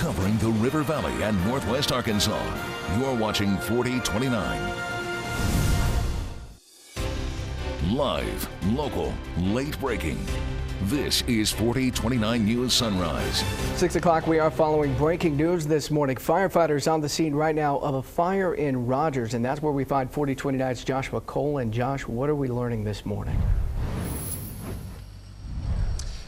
covering the River Valley and Northwest Arkansas. You're watching 4029. Live, local, late breaking. This is 4029 News Sunrise. 6 o'clock, we are following breaking news this morning. Firefighters on the scene right now of a fire in Rogers, and that's where we find 4029's Joshua Cole. And Josh, what are we learning this morning?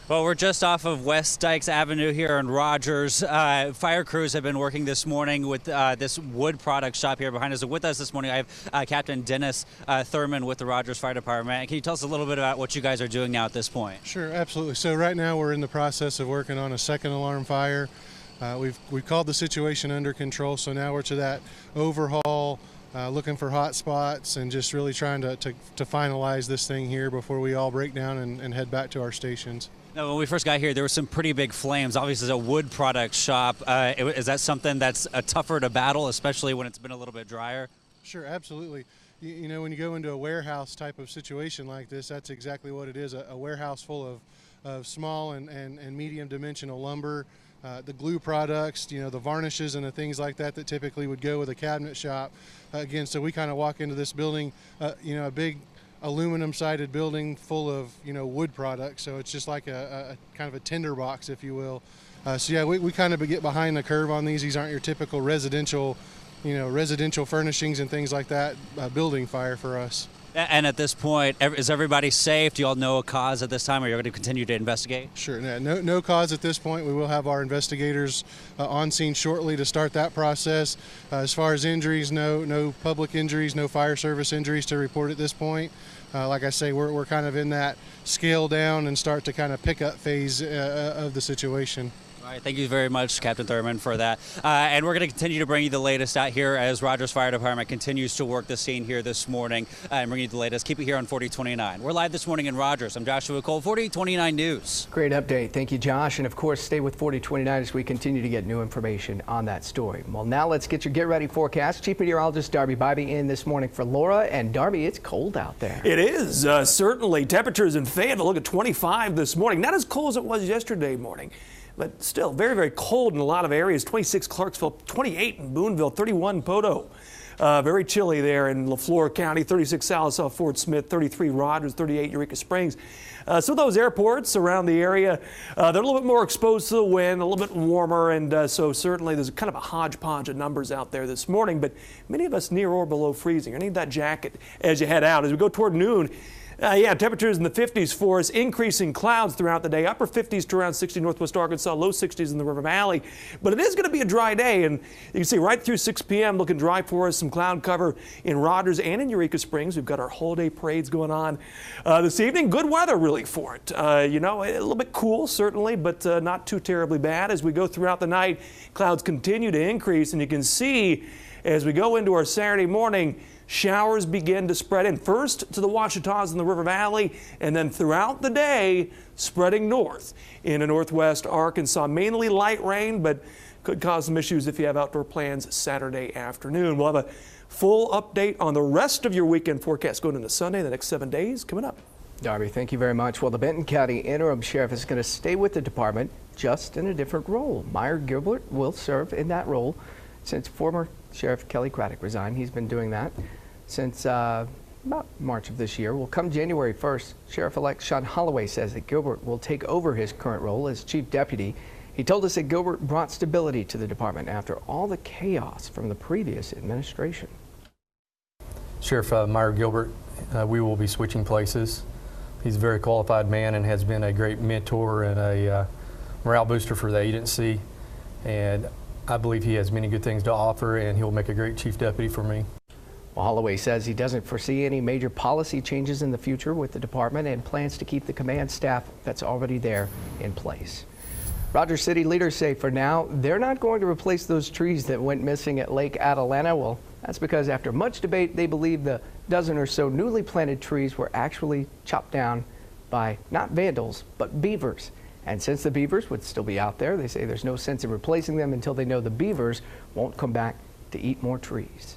Well, we're just off of West Dykes Avenue here in Rogers. Fire crews have been working this morning with this wood product shop here behind us. So with us this morning, I have Captain Dennis Thurman with the Rogers Fire Department. Can you tell us a little bit about what you guys are doing now at this point? Sure, absolutely. So right now we're in the process of working on a second alarm fire. We've called the situation under control, so now we're to that overhaul, looking for hot spots and just really trying to finalize this thing here before we all break down and head back to our stations. Now, when we first got here, there were some pretty big flames. Obviously, it's a wood product shop. Is that something that's tougher to battle, especially when it's been a little bit drier? Sure, absolutely. You know, when you go into a warehouse type of situation like this, that's exactly what it is, a warehouse full of small and medium dimensional lumber, the glue products, you know, the varnishes and the things like that typically would go with a cabinet shop. Again, so we kind of walk into this building, you know, a big aluminum sided building full of, you know, wood products. So it's just like a kind of a tinderbox, if you will. So yeah, we kind of get behind the curve on these. These aren't your typical residential, you know, residential furnishings and things like that, building fire for us. And at this point, is everybody safe? Do you all know a cause at this time, or you're going to continue to investigate? Sure. No cause at this point. We will have our investigators on scene shortly to start that process. As far as injuries, no public injuries, no fire service injuries to report at this point. Like I say, we're kind of in that scale down and start to kind of pick up phase of the situation. All right, thank you very much, Captain Thurman, for that. And we're going to continue to bring you the latest out here as Rogers Fire Department continues to work the scene here this morning and bring you the latest. Keep it here on 4029. We're live this morning in Rogers. I'm Joshua Cole, 4029 News. Great update. Thank you, Josh. And of course, stay with 4029 as we continue to get new information on that story. Well, now let's get your Get Ready forecast. Chief Meteorologist Darby Bybee in this morning for Laura. And Darby, it's cold out there. It is, certainly. Temperatures in Fayetteville look at 25 this morning. Not as cold as it was yesterday morning, but still very, very cold in a lot of areas. 26 Clarksville, 28 in Boonville, 31 Poteau. Very chilly there in LaFleur County, 36 Sallisaw, Fort Smith, 33 Rogers, 38 Eureka Springs. Some of those airports around the area, they're a little bit more exposed to the wind, a little bit warmer, and so certainly there's kind of a hodgepodge of numbers out there this morning, but many of us near or below freezing. You need that jacket as you head out. As we go toward noon, temperatures in the 50s for us, increasing clouds throughout the day, upper 50s to around 60 northwest Arkansas, low 60s in the River Valley. But it is going to be a dry day, and you can see right through 6 p.m. looking dry for us, some cloud cover in Rogers and in Eureka Springs. We've got our holiday parades going on this evening. Good weather really for it. You know, a little bit cool certainly, but not too terribly bad. As we go throughout the night, clouds continue to increase, and you can see as we go into our Saturday morning, showers begin to spread in, first to the Ouachitas in the River Valley, and then throughout the day spreading north into northwest Arkansas. Mainly light rain, but could cause some issues if you have outdoor plans Saturday afternoon. We'll have a full update on the rest of your weekend forecast going into Sunday, the next 7 days coming up. Darby, thank you very much. Well, the Benton County Interim Sheriff is going to stay with the department, just in a different role. Meyer Gilbert will serve in that role since former Sheriff Kelly Craddock resigned. He's been doing that since about March of this year. Well, come January 1st, Sheriff-elect Sean Holloway says that Gilbert will take over his current role as Chief Deputy. He told us that Gilbert brought stability to the department after all the chaos from the previous administration. Sheriff Meyer Gilbert, we will be switching places. He's a very qualified man and has been a great mentor and a morale booster for the agency. And I believe he has many good things to offer, and he'll make a great chief deputy for me. Well, Holloway says he doesn't foresee any major policy changes in the future with the department and plans to keep the command staff that's already there in place. Rogers City leaders say for now, they're not going to replace those trees that went missing at Lake Atalanta. Well, that's because after much debate, they believe the dozen or so newly planted trees were actually chopped down by not vandals, but beavers. And since the beavers would still be out there, they say there's no sense in replacing them until they know the beavers won't come back to eat more trees.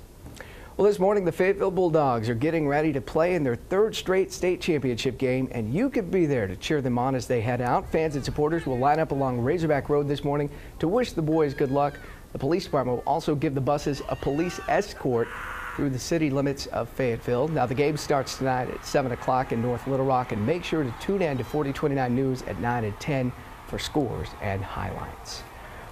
Well, this morning, the Fayetteville Bulldogs are getting ready to play in their third straight state championship game, and you could be there to cheer them on as they head out. Fans and supporters will line up along Razorback Road this morning to wish the boys good luck. The police department will also give the buses a police escort through the city limits of Fayetteville. Now, the game starts tonight at 7 o'clock in North Little Rock, and make sure to tune in to 4029 News at 9 and 10 for scores and highlights.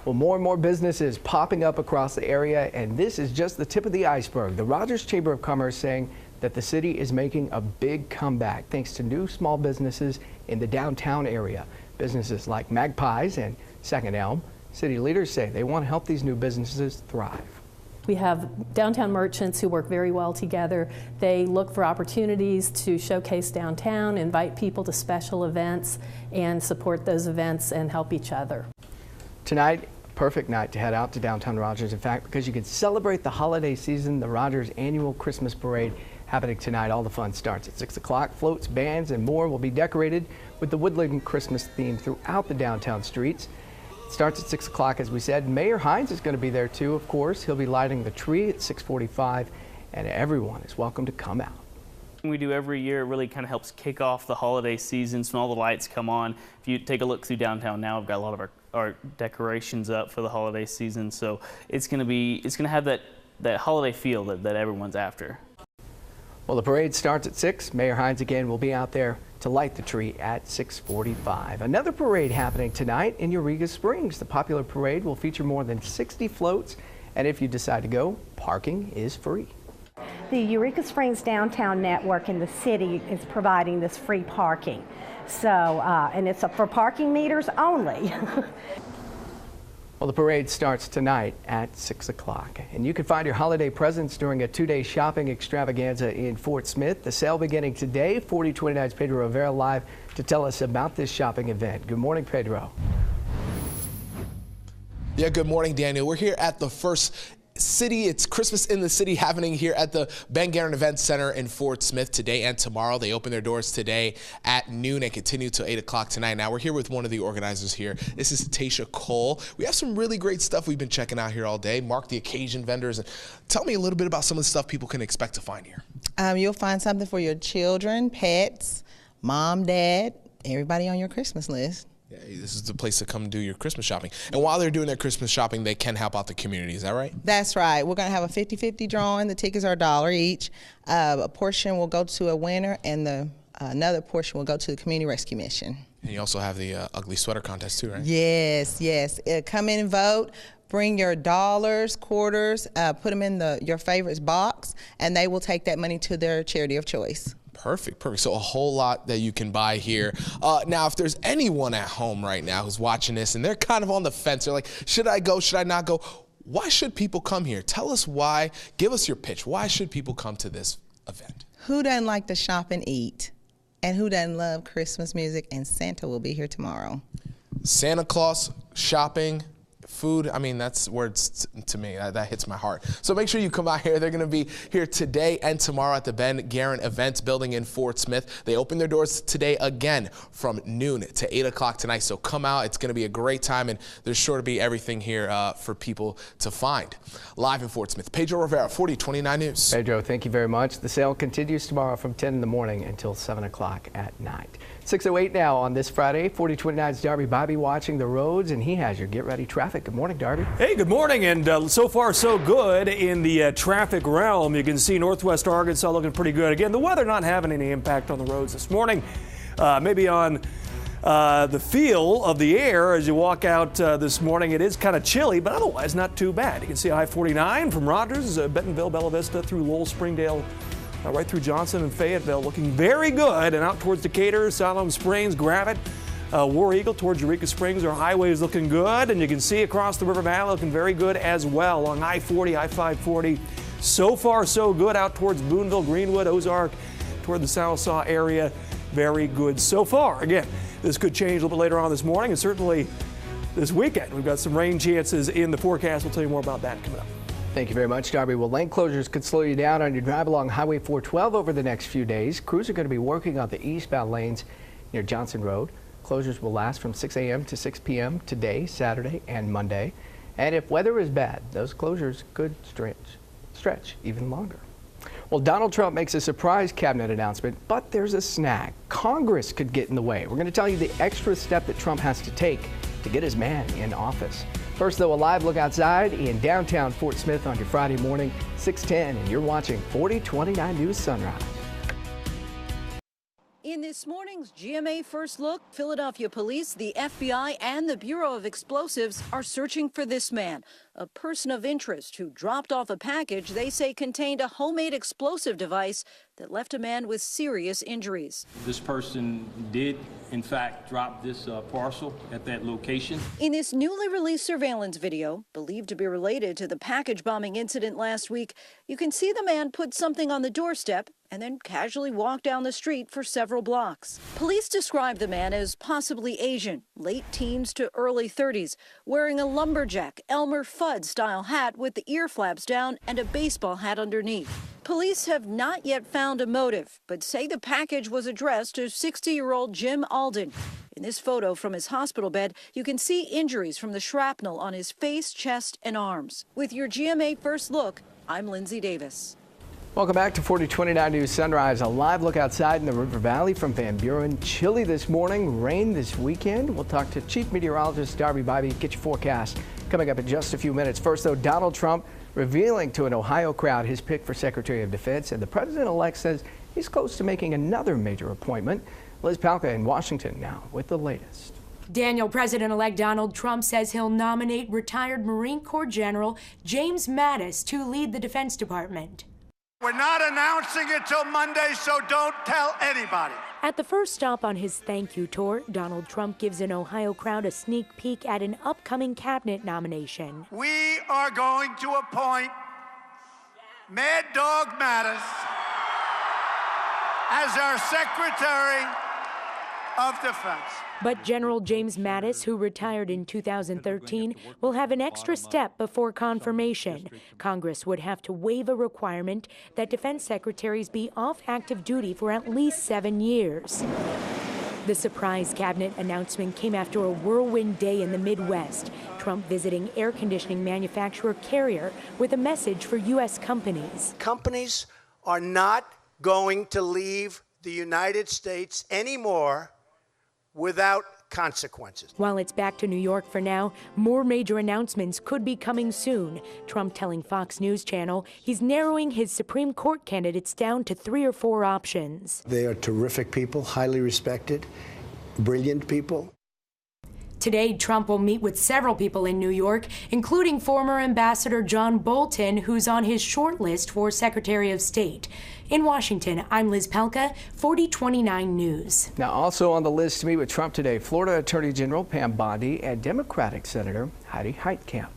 Well, more and more businesses popping up across the area, and this is just the tip of the iceberg. The Rogers Chamber of Commerce saying that the city is making a big comeback thanks to new small businesses in the downtown area. Businesses like Magpies and Second Elm. City leaders say they want to help these new businesses thrive. We have downtown merchants who work very well together. They look for opportunities to showcase downtown, invite people to special events, and support those events and help each other. Tonight, Perfect night to head out to downtown Rogers, in fact, because you can celebrate the holiday season. The Rogers annual Christmas parade happening tonight. All the fun starts at 6 o'clock. Floats, bands, and more will be decorated with the woodland Christmas theme throughout the downtown streets. It starts at 6 o'clock, as we said. Mayor Hines is going to be there too, of course. He'll be lighting the tree at 6:45, and everyone is welcome to come out. We do every year. It really kind of helps kick off the holiday season when all the lights come on. If you take a look through downtown now, we've got a lot of our decorations up for the holiday season, so it's going to have that holiday feel that everyone's after. Well, the parade starts at 6. Mayor Hines again will be out there to light the tree at 6:45. Another parade happening tonight in Eureka Springs. The popular parade will feature more than 60 floats, and if you decide to go, parking is free. The Eureka Springs Downtown Network in the city is providing this free parking. So, and it's for parking meters only. Well, the parade starts tonight at 6 o'clock. And you can find your holiday presents during a 2-day shopping extravaganza in Fort Smith. The sale beginning today. 4029's Pedro Rivera live to tell us about this shopping event. Good morning, Pedro. Yeah, good morning, Daniel. We're here at the first It's Christmas in the City happening here at the Ben Guerin Event Center in Fort Smith today and tomorrow. They open their doors today at noon and continue till 8 o'clock tonight. Now, we're here with one of the organizers here. This is Tasha Cole. We have some really great stuff we've been checking out here all day. Mark the occasion vendors. And tell me a little bit about some of the stuff people can expect to find here. You'll find something for your children, pets, mom, dad, everybody on your Christmas list. Yeah, this is the place to come do your Christmas shopping. And while they're doing their Christmas shopping, they can help out the community. Is that right? That's right. We're going to have a 50-50 drawing. The tickets are $1 each. A portion will go to a winner, and another portion will go to the Community Rescue Mission. And you also have the ugly sweater contest too, right? Yes, yes. Come in and vote. Bring your dollars, quarters, put them in your favorites box, and they will take that money to their charity of choice. Perfect, perfect. So a whole lot that you can buy here. Now, if there's anyone at home right now who's watching this and they're kind of on the fence, they're like, should I go, should I not go? Why should people come here? Tell us why. Give us your pitch. Why should people come to this event? Who doesn't like to shop and eat? And who doesn't love Christmas music? And Santa will be here tomorrow. Santa Claus, shopping, food, I mean, that's words to me. That hits my heart. So make sure you come out here. They're going to be here today and tomorrow at the Ben Guerin Events Building in Fort Smith. They open their doors today again from noon to 8 o'clock tonight. So come out. It's going to be a great time, and there's sure to be everything here for people to find. Live in Fort Smith, Pedro Rivera, 4029 News. Pedro, thank you very much. The sale continues tomorrow from 10 in the morning until 7 o'clock at night. 6:08 now on this Friday. 4029's Darby Bobby watching the roads, and he has your Get Ready traffic. Good morning, Darby. Hey, good morning, and so far so good in the traffic realm. You can see northwest Arkansas looking pretty good. Again, the weather not having any impact on the roads this morning. Maybe on the feel of the air as you walk out this morning. It is kind of chilly, but otherwise not too bad. You can see I-49 from Rogers, Bentonville, Bella Vista through Lowell, Springdale, right through Johnson and Fayetteville, looking very good, and out towards Decatur, Siloam Springs, Gravette, War Eagle towards Eureka Springs. Our highway is looking good, and you can see across the River Valley looking very good as well along I-40, I-540. So far, so good out towards Boonville, Greenwood, Ozark, toward the Sallisaw area. Very good so far. Again, this could change a little bit later on this morning, and certainly this weekend. We've got some rain chances in the forecast. We'll tell you more about that coming up. Thank you very much, Darby. Well, lane closures could slow you down on your drive along Highway 412 over the next few days. Crews are going to be working on the eastbound lanes near Johnson Road. Closures will last from 6 a.m. to 6 p.m. today, Saturday, and Monday. And if weather is bad, those closures could stretch even longer. Well, Donald Trump makes a surprise cabinet announcement, but there's a snag. Congress could get in the way. We're going to tell you the extra step that Trump has to take to get his man in office. First, though, a live look outside in downtown Fort Smith on your Friday morning, 6:10, and you're watching 4029 News Sunrise. In this morning's GMA First Look, Philadelphia police, the FBI, and the Bureau of Explosives are searching for this man, a person of interest who dropped off a package they say contained a homemade explosive device that left a man with serious injuries. This person did, in fact, drop this parcel at that location. In this newly released surveillance video, believed to be related to the package bombing incident last week, you can see the man put something on the doorstep and then casually walk down the street for several blocks. Police describe the man as possibly Asian, late teens to early 30s, wearing a lumberjack Elmer Fudd-style hat with the ear flaps down and a baseball hat underneath. Police have not yet found a motive, but say the package was addressed to 60-year-old Jim Alden. In this photo from his hospital bed, you can see injuries from the shrapnel on his face, chest, and arms. With your GMA First Look, I'm Lindsay Davis. Welcome back to 4029 News Sunrise. A live look outside in the River Valley from Van Buren. Chilly this morning, rain this weekend. We'll talk to Chief Meteorologist Darby Bybee. Get your forecast coming up in just a few minutes. First, though, Donald Trump revealing to an Ohio crowd his pick for Secretary of Defense, and the president-elect says he's close to making another major appointment. Liz Palka in Washington now with the latest. Daniel, President-elect Donald Trump says he'll nominate retired Marine Corps General James Mattis to lead the Defense Department. We're not announcing it till Monday, so don't tell anybody. At the first stop on his thank you tour, Donald Trump gives an Ohio crowd a sneak peek at an upcoming cabinet nomination. We are going to appoint Mad Dog Mattis as our Secretary of Defense. But General James Mattis, who retired in 2013, will have an extra step before confirmation. Congress would have to waive a requirement that defense secretaries be off active duty for at least 7 years. The surprise cabinet announcement came after a whirlwind day in the Midwest. Trump visiting air conditioning manufacturer Carrier with a message for U.S. companies. Companies are not going to leave the United States anymore without consequences. While it's back to New York for now, more major announcements could be coming soon. Trump telling Fox News Channel he's narrowing his Supreme Court candidates down to 3 or 4 options. They are terrific people, highly respected, brilliant people. Today, Trump will meet with several people in New York, including former Ambassador John Bolton, who's on his short list for Secretary of State. In Washington, I'm Liz Palka, 4029 News. Now, also on the list to meet with Trump today, Florida Attorney General Pam Bondi and Democratic Senator Heidi Heitkamp.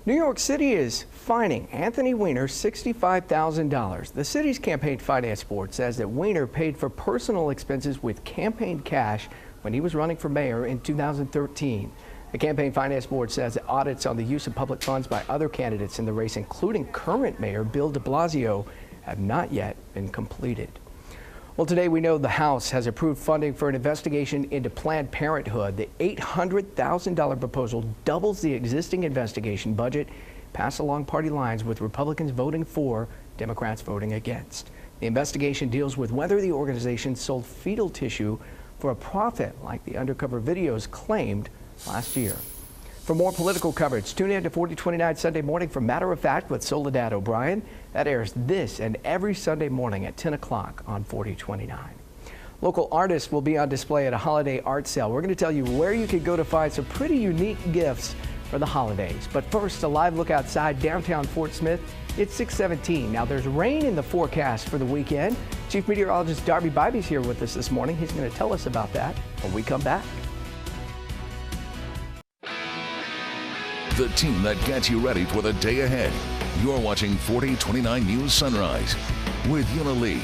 New York City is fining Anthony Weiner $65,000. The city's campaign finance board says that Weiner paid for personal expenses with campaign cash when he was running for mayor in 2013. The campaign finance board says that audits on the use of public funds by other candidates in the race, including current mayor Bill de Blasio, have not yet been completed. Well, today we know the House has approved funding for an investigation into Planned Parenthood. The $800,000 proposal doubles the existing investigation budget, passed along party lines with Republicans voting for, Democrats voting against. The investigation deals with whether the organization sold fetal tissue for a profit like the undercover videos claimed last year. For more political coverage, tune in to 4029 Sunday morning for Matter of Fact with Soledad O'Brien. That airs this and every Sunday morning at 10 o'clock on 4029. Local artists will be on display at a holiday art sale. We're going to tell you where you can go to find some pretty unique gifts for the holidays. But first, a live look outside downtown Fort Smith. It's 6:17. Now, there's rain in the forecast for the weekend. Chief Meteorologist Darby Bybee's here with us this morning. He's going to tell us about that when we come back. The team that gets you ready for the day ahead. You're watching 4029 News Sunrise with Yuna Lee,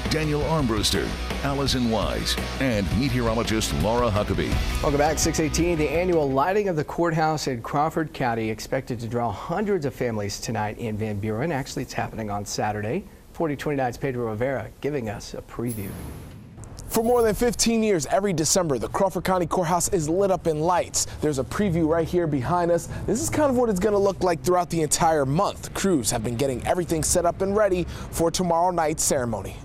Daniel Armbruster, Allison Wise, and meteorologist Laura Huckabee. Welcome back. 6:18. The annual lighting of the courthouse in Crawford County expected to draw hundreds of families tonight in Van Buren. Actually, it's happening on Saturday. 4029's Pedro Rivera giving us a preview. For more than 15 years, every December, the Crawford County Courthouse is lit up in lights. There's a preview right here behind us. This is kind of what it's going to look like throughout the entire month. Crews have been getting everything set up and ready for tomorrow night's ceremony.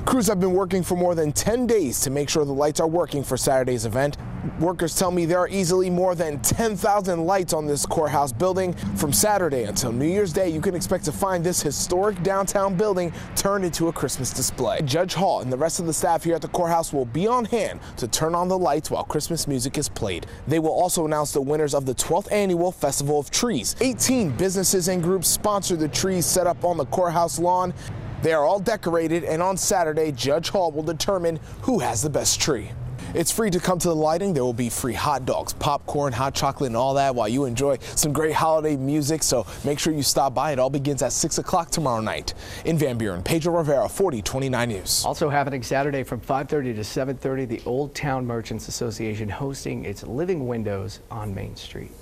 Crews have been working for more than 10 days to make sure the lights are working for Saturday's event. Workers tell me there are easily more than 10,000 lights on this courthouse building. From Saturday until New Year's Day, you can expect to find this historic downtown building turned into a Christmas display. Judge Hall and the rest of the staff here at the courthouse will be on hand to turn on the lights while Christmas music is played. They will also announce the winners of the 12th annual Festival of Trees. 18 businesses and groups sponsor the trees set up on the courthouse lawn. They are all decorated, and on Saturday, Judge Hall will determine who has the best tree. It's free to come to the lighting. There will be free hot dogs, popcorn, hot chocolate, and all that while you enjoy some great holiday music. So make sure you stop by. It all begins at 6 o'clock tomorrow night. In Van Buren, Pedro Rivera, 4029 News. Also happening Saturday from 5:30 to 7:30, the Old Town Merchants Association hosting its Living Windows on Main Street.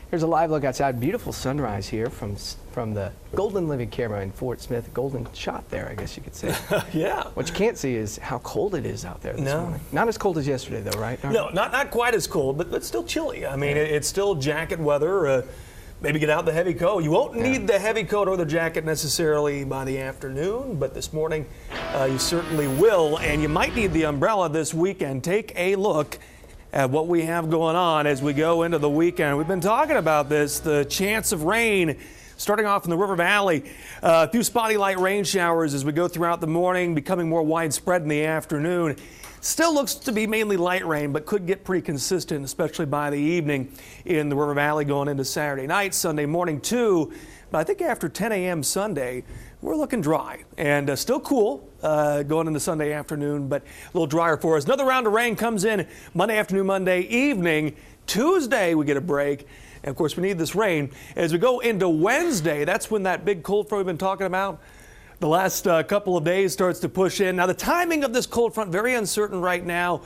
Here's a live look outside. Beautiful sunrise here from the Golden Living camera in Fort Smith. Golden shot there, I guess you could say. Yeah. What you can't see is how cold it is out there this morning. Not as cold as yesterday, though, right? No, not quite as cold, but still chilly. I mean, it's still jacket weather. Maybe get out the heavy coat. You won't need the heavy coat or the jacket necessarily by the afternoon, but this morning you certainly will, and you might need the umbrella this weekend. Take a look at what we have going on as we go into the weekend. We've been talking about this, the chance of rain starting off in the River Valley. A few spotty light rain showers as we go throughout the morning, becoming more widespread in the afternoon. Still looks to be mainly light rain, but could get pretty consistent, especially by the evening in the River Valley going into Saturday night, Sunday morning too. But I think after 10 a.m. Sunday, we're looking dry and still cool going into Sunday afternoon, but a little drier for us. Another round of rain comes in Monday afternoon, Monday evening. Tuesday, we get a break. And of course, we need this rain. As we go into Wednesday, that's when that big cold front we've been talking about the last couple of days starts to push in. Now, the timing of this cold front, very uncertain right now.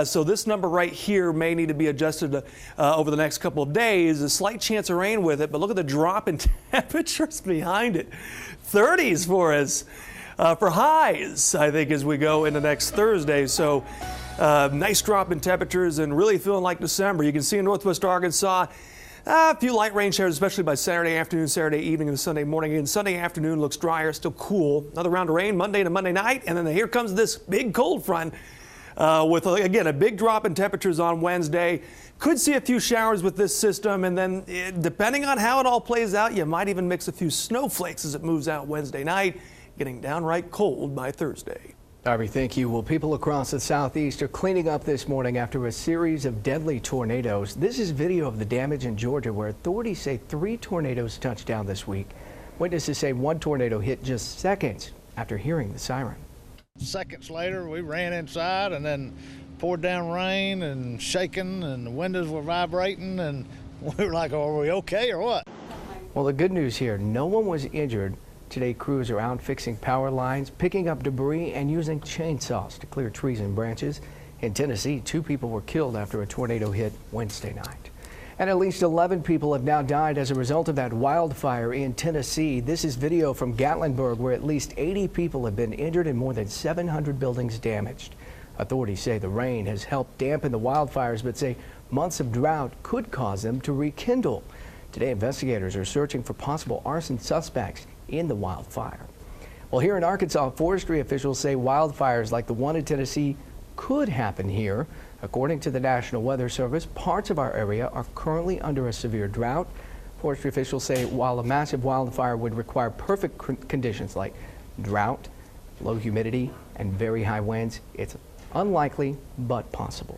So this number right here may need to be adjusted over the next couple of days. A slight chance of rain with it, but look at the drop in temperatures behind it. 30s for us for highs, I think, as we go into next Thursday. So nice drop in temperatures and really feeling like December. You can see in northwest Arkansas, a few light rain showers, especially by Saturday afternoon, Saturday evening, and Sunday morning. And Sunday afternoon looks drier, still cool. Another round of rain Monday to Monday night. And then here comes this big cold front with, again, a big drop in temperatures on Wednesday. Could see a few showers with this system. And then depending on how it all plays out, you might even mix a few snowflakes as it moves out Wednesday night, getting downright cold by Thursday. Darby, thank you. Well, people across the southeast are cleaning up this morning after a series of deadly tornadoes. This is video of the damage in Georgia where authorities say 3 tornadoes touched down this week. Witnesses say one tornado hit just seconds after hearing the siren. Seconds later, we ran inside and then poured down rain and shaking and the windows were vibrating and we were like, are we okay or what? Well, the good news here, no one was injured. Today, crews are out fixing power lines, picking up debris, and using chainsaws to clear trees and branches. In Tennessee, 2 people were killed after a tornado hit Wednesday night. And at least 11 people have now died as a result of that wildfire in Tennessee. This is video from Gatlinburg, where at least 80 people have been injured and more than 700 buildings damaged. Authorities say the rain has helped dampen the wildfires, but say months of drought could cause them to rekindle. Today, investigators are searching for possible arson suspects in the wildfire. Well, here in Arkansas, forestry officials say wildfires like the one in Tennessee could happen here. According to the National Weather Service, parts of our area are currently under a severe drought. Forestry officials say while a massive wildfire would require perfect conditions like drought, low humidity, and very high winds, it's unlikely but possible.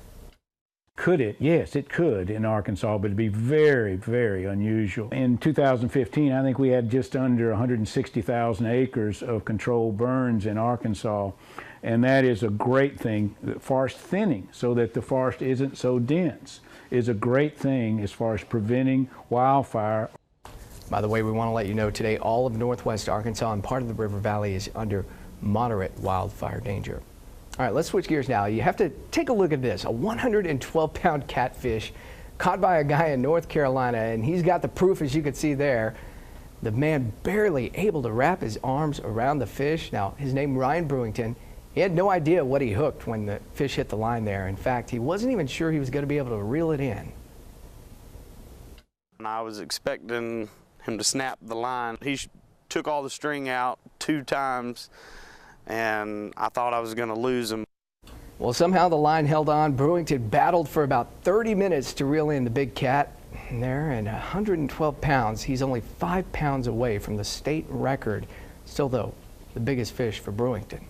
Could it? Yes, it could in Arkansas, but it'd be very, very unusual. In 2015, I think we had just under 160,000 acres of controlled burns in Arkansas, and that is a great thing. Forest thinning so that the forest isn't so dense is a great thing as far as preventing wildfire. By the way, we want to let you know today all of northwest Arkansas and part of the River Valley is under moderate wildfire danger. All right, let's switch gears now. You have to take a look at this, a 112-pound catfish caught by a guy in North Carolina, and he's got the proof, as you can see there. The man barely able to wrap his arms around the fish. Now, his name Ryan Brewington He had no idea what he hooked when the fish hit the line there. In fact, he wasn't even sure he was going to be able to reel it in. And I was expecting him to snap the line. He took all the string out 2 times, and I thought I was going to lose him. Well, somehow the line held on. Brewington battled for about 30 minutes to reel in the big cat. And there, at 112 pounds, he's only 5 pounds away from the state record. Still, though, the biggest fish for Brewington.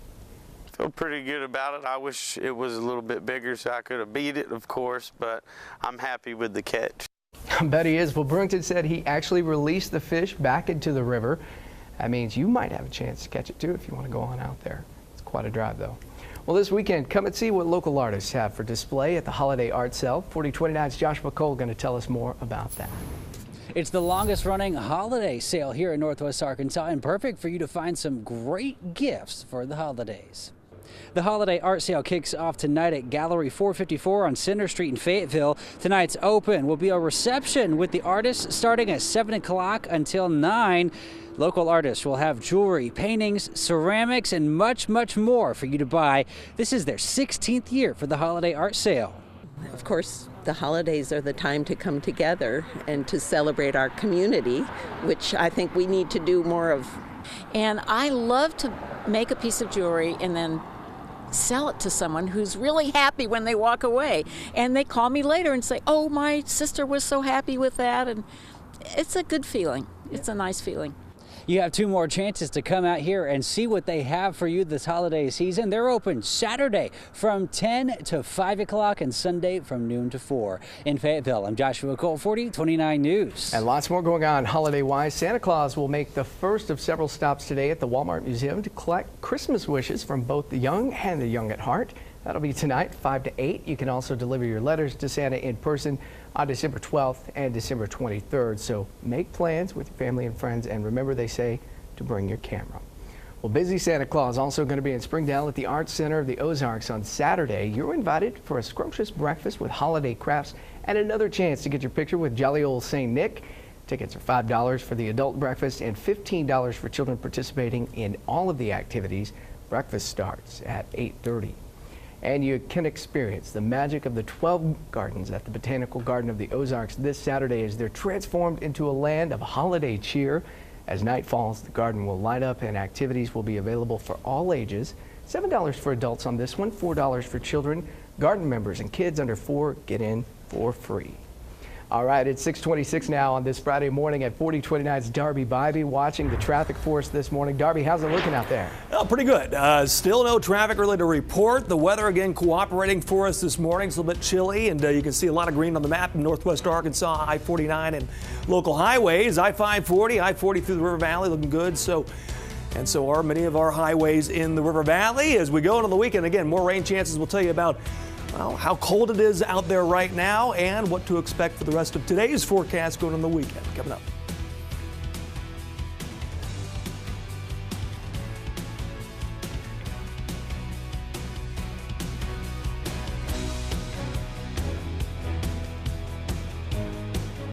Feel pretty good about it. I wish it was a little bit bigger so I could have beat it, of course, but I'm happy with the catch. I bet he is. Well, Brewington said he actually released the fish back into the river. That means you might have a chance to catch it too if you want to go on out there. It's quite a drive, though. Well, this weekend, come and see what local artists have for display at the Holiday Art Sale. 4029's Joshua Cole going to tell us more about that. It's the longest running holiday sale here in Northwest Arkansas and perfect for you to find some great gifts for the holidays. The Holiday Art Sale kicks off tonight at Gallery 454 on Center Street in Fayetteville. Tonight's open will be a reception with the artists starting at 7 o'clock until 9. Local artists will have jewelry, paintings, ceramics, and much, much more for you to buy. This is their 16th year for the Holiday Art Sale. Of course, the holidays are the time to come together and to celebrate our community, which I think we need to do more of. And I love to make a piece of jewelry and then sell it to someone who's really happy when they walk away. And they call me later and say, oh, my sister was so happy with that. And it's a good feeling. It's a nice feeling. You have 2 more chances to come out here and see what they have for you this holiday season. They're open Saturday from 10 to 5 o'clock and Sunday from noon to 4. In Fayetteville, I'm Joshua Cole, 4029 News. And lots more going on holiday-wise. Santa Claus will make the first of several stops today at the Walmart Museum to collect Christmas wishes from both the young and the young at heart. That'll be tonight, 5 to 8. You can also deliver your letters to Santa in person on December 12th and December 23rd. So make plans with your family and friends, and remember they say to bring your camera. Well, busy Santa Claus also going to be in Springdale at the Arts Center of the Ozarks on Saturday. You're invited for a scrumptious breakfast with holiday crafts and another chance to get your picture with jolly old Saint Nick. Tickets are $5 for the adult breakfast and $15 for children participating in all of the activities. Breakfast starts at 8:30. And you can experience the magic of the 12 gardens at the Botanical Garden of the Ozarks this Saturday as they're transformed into a land of holiday cheer. As night falls, the garden will light up and activities will be available for all ages. $7 for adults on this one, $4 for children. Garden members and kids under 4 get in for free. All right, it's 6:26 now on this Friday morning at 4029's Darby Bybee watching the traffic for us this morning. Darby, how's it looking out there? Oh, pretty good. Still no traffic really to report. The weather again cooperating for us this morning. It's a little bit chilly, and you can see a lot of green on the map in northwest Arkansas, I-49 and local highways. I-540, I-40 through the River Valley looking good. And so are many of our highways in the River Valley. As we go into the weekend, again, more rain chances. We'll tell you about how cold it is out there right now and what to expect for the rest of today's forecast going on the weekend. Coming up.